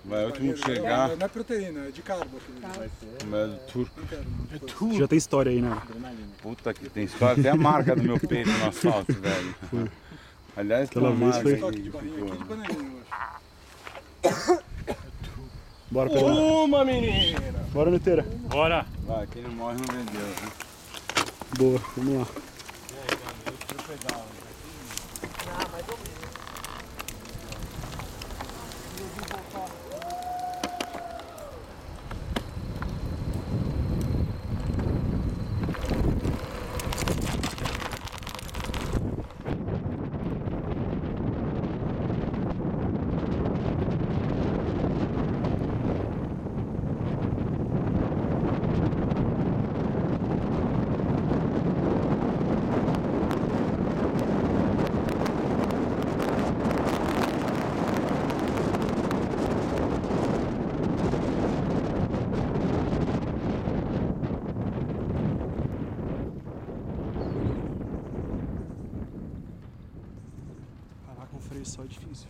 Vai, o último que chegar. Não é proteína, é de carbo. Mas turco. É tudo. Já tem história aí, né? Puta que tem história, tem a marca do meu peito no asfalto, velho. Aliás, tem Aquela uma vez marca foi- aí Toque de de barrinha aqui de ficou. panelinha, eu acho. Bora pegar. Uma menina! Bora, Neteira. Bora! Vai, quem não morre não vendeu, né? Boa, vamos lá. Parar com freio só é difícil.